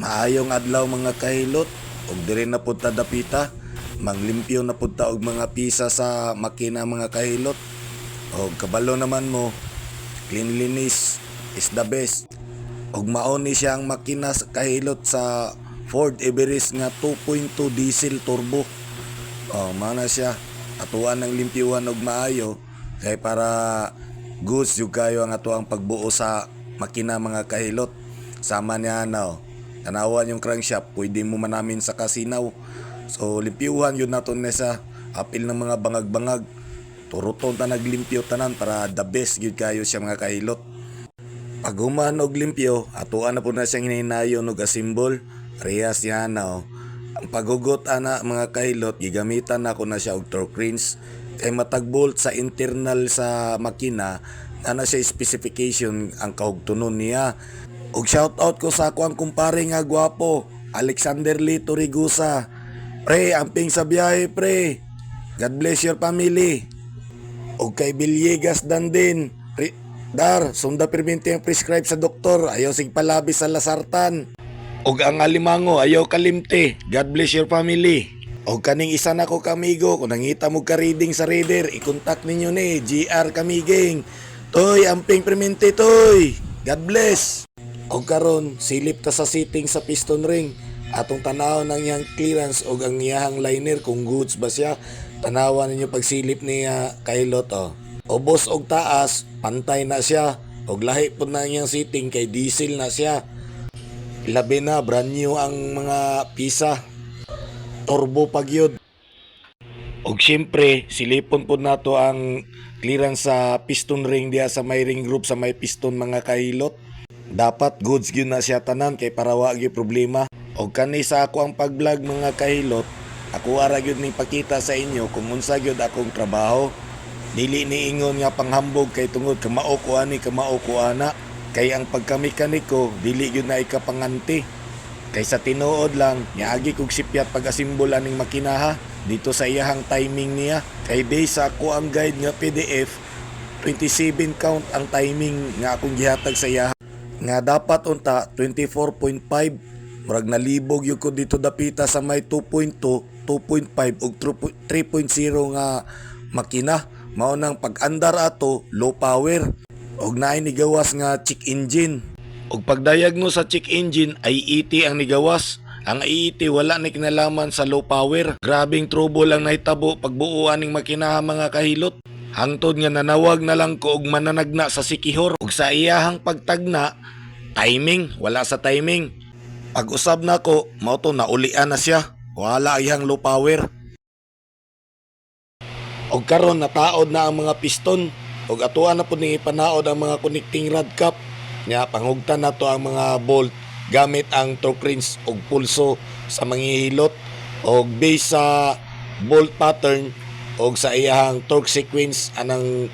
Maayong adlaw mga kahilot, ug diri na pud ta dapita, manglimpyo na pud ta og mga pisa sa makina mga kahilot. Og kabalo naman mo, cleanliness is the best. Og mauni siya ang makina sa kahilot sa Ford Everest nga 2.2 diesel turbo. Mao na siya. Atuan ng limpyuhan og maayo kay para goods yung kayo ang ato ang pagbuo sa makina mga kahilot. Sama niya tanawan yung crankshaft, pwede mo manamin sa kasinaw. So limpyuhan yun naton sa apil ng mga bangag-bangag. Turuton ta naglimpyo tanan para the best gyud kayo siya mga kahilot. Pag human og limpyo, atuan na po na siyang hinahinayon og asimbol. Rehas niya Ang paghugot ana mga kahilot, gigamitan na ko na siya og torque wrench. Kay matag bolt sa internal sa makina, ana siya specification ang kahugtunon niya. Og shoutout ko sa ako ang kumpare nga gwapo, Alexander Lito Rigusa. Pre, amping sa biyahe pre. God bless your family. Og kay Villegas Dandin. Dar, sunda permente ang prescribe sa doktor, ayaw sig palabi sa lasartan. Og ang alimango, ayaw kalimte. God bless your family. Og kaning isa na ko kamigo, kung nangita mo ka reading sa reader, i-contact ninyo ni GR Kamiging. Toy, amping permente toy. God bless. Og karon silip ta sa sitting sa piston ring. Atong tanaw ng iyang clearance og ang iyang liner kung goods ba siya. Tanawan ninyo pagsilip niya kahilot Ubos og taas, pantay na siya. Og lahi po na iyang sitting kay diesel na siya. Labi na, brand new ang mga pisa. Turbo pagyod. Og syempre, silipon po nato ang clearance sa piston ring diya sa may ring group sa may piston mga kahilot. Dapat goods gyud na siya tanan kay para wa gyud problema. Og kani sa ako ang pag-vlog mga kahilot, ako ara gyud ni pakita sa inyo kung unsa gyud akong trabaho. Dili ni ingon nga panghambog kay tungod kamao ko ani kamao ko ana. Kay ang pagkamekaniko dili gyud na ikapanganti. Kay sa tinuod lang niagi kog sipyat pag-asimbol aning makinaha dito sa iyahang timing niya. Kay base sa ako ang guide nga PDF 27 count ang timing nga akong gihatag sa iya nga dapat unta 24.5. Murag nalibog yun ko dito dapita sa may 2.2, 2.5 ug 3.0 nga makina. Mao nang pag-andar ato low power og naay ni gawas nga check engine. Og pagdayag mo sa check engine ay IET ang nigawas. Ang IET wala ni kinalaman sa low power. Grabing trouble lang nahitabo pagbuuan ning makina mga kahilot. Hangtod nga nanawag na lang ko og mananagna sa sikihor. Og sa iyahang pagtagna, timing, wala sa timing. Pag-usab na ko, mao to naulian na siya. Wala iyang low power. Og karon nataod na ang mga piston. Og atuan na po ni ipanaod ang mga connecting rod cap. Nya pangugtan na to ang mga bolt gamit ang torque wrench og pulso sa manghihilot. Og base sa bolt pattern og sa iyahang torque sequence anang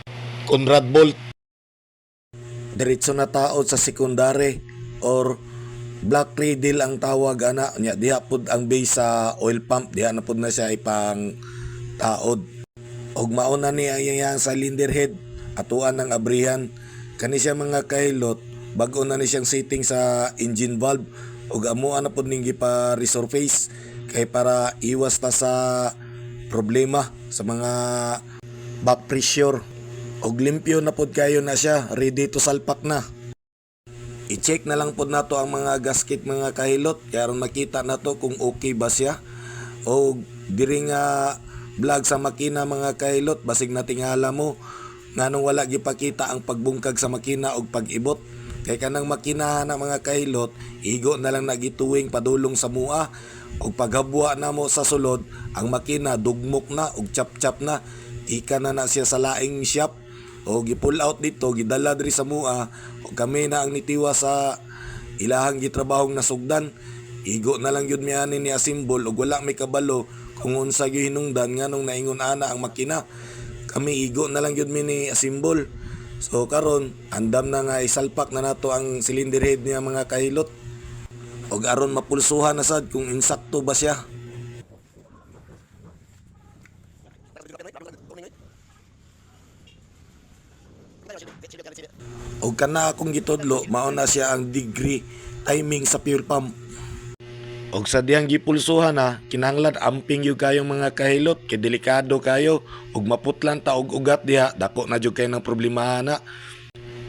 Conrad bolt. Diretso na taod sa secondary or black cradle ang tawag ana. Nya diha pud ang base sa oil pump, diha na pud na siya ipang taod. Og mauna ni ang iyang cylinder head atuan ng abrihan. Kani siya mga kahilot, bag-o na ni siyang setting sa engine valve og amuan na pud ning gipa resurface kay para iwas ta sa problema sa mga back pressure. Og limpyo na pud kayo na siya, ready to salpak na. I-check na lang pud nato ang mga gasket mga kahilot kaya ron makita nato kung okay ba siya. Og diri nga vlog sa makina mga kahilot, basig na tingala mo nganong wala gipakita ang pagbungkag sa makina og pag-ibot. Kay kanang makina na mga kahilot, igo na lang nagituwing padulong sa mua. Og paghabwa na mo sa sulod, ang makina dugmok na og chap-chap na. Ika na siya sa laing shop. O gi-pull out dito, gidala diri sa mua. O kami na ang nitiwa sa ilahang gitrabahong nasugdan. Igo na lang yun miyanin ni asimbol og wala may kabalo kung unsa gyud hinungdan nganong naingon ana ang makina. Kami igo na lang yun ni asimbol. So karon andam na nga isalpak na nato ang cylinder head niya mga kahilot. Og aron mapulsuhan na sad kung insakto ba siya. Og kana akong gitudlo, mao na siya ang degree timing sa fuel pump. Og sa diyang gipulsuhan na, kinahanglan amping yung kayong mga kahilot, kay delikado kayo, og maputlan ta og ugat diha, dako na jud kayo ng problemahan na.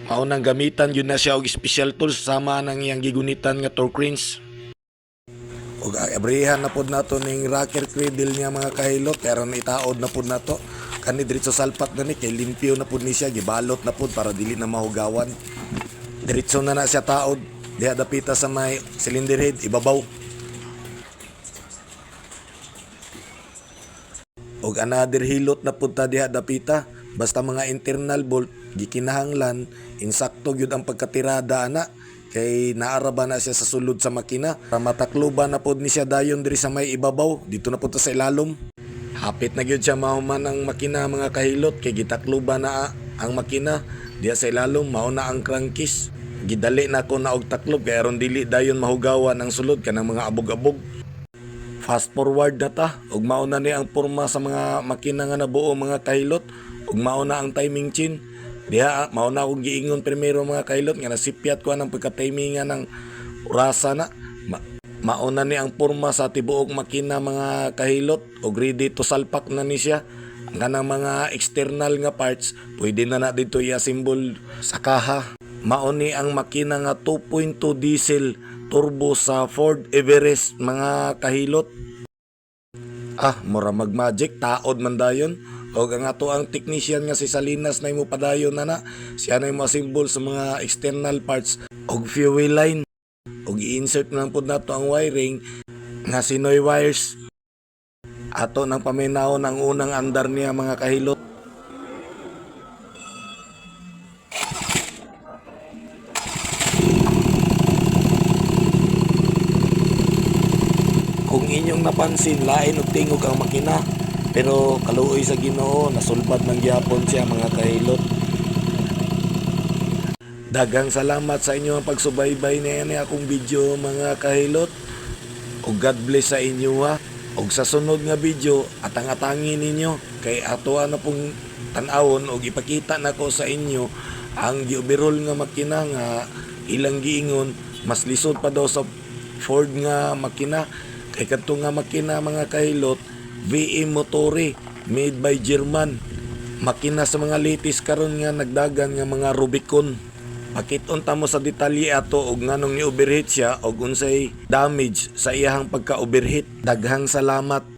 Maunang gamitan yun na siya og special tools sama nang iyang gigunitan nga torque wrench. Og abrihan na pod nato ning rocker cradle niya mga kahilot, pero itaod na pod nato. Kani diretso salpak na ni, kay limpyo na pod ni siya, gibalot na pod para dili na mahugawan. Diretso na siya taod, diha dapita sa may cylinder head, ibabaw. Og another hilot na punta diha dapita, basta mga internal bolt gikinahanglan insakto gyud ang pagkatirada ana, kay naaraba na siya sa sulod sa makina para matakluban na pod ni siya dayon diri sa may ibabaw dito na punta sa ilalom. Hapit na gyud siya mahuman ang makina mga kahilot, kay gitakluban na ang makina diha sa ilalom, mao na ang crankcase. Gidali na ko na og taklob kay aron dili dayon mahugawan ang sulod kanang mga abog-abog. Fast forward na ta, ug mauna ni ang porma sa mga makina nga nabuo mga kahilot, ug mauna ang timing chain. Diha mauna akong giingon primero mga kahilot nga nasipyat ko ang pagka-timingan ng orasa na. Mauna ni ang porma sa tibuok makina mga kahilot, ug ready to salpak na ni siya. Ang kanang mga external nga parts, pwede na dito i-assemble sa kaha. Mauni ang makina nga 2.2 diesel turbo sa Ford Everest mga kahilot. Mura mag-magic, taod man dayon. O ang ato ang technician nga si Salinas na imo padayon na siya na imo symbol sa mga external parts og fuel line. Og i-insert na po nato ang wiring nga Sinoy wires. Ato nang paminahon ang unang andar niya mga kahilot. Kung inyong napansin, lain og tingog ang makina, pero kaluoy sa Ginoo nasulbad ng gyapon siya mga kahilot. Daghang salamat sa inyo ang pagsubaybay na akong video mga kahilot. Og God bless sa inyo ha. Og sa sunod nga video, atang-atangin ninyo kay ato na pong tan-awon og ipakita nako sa inyo ang gi-overhaul nga makina nga ilang giingon mas lisod pa daw sa Ford nga makina. Kay kadto nga makina mga kahilot, VM Motori, made by German. Makina sa mga latest karon nga nagdagan nga mga Rubicon. Pakiton ta mo sa detalye ato og nganong ni overheat siya og unsay damage sa iyang pagka-overheat. Daghang salamat.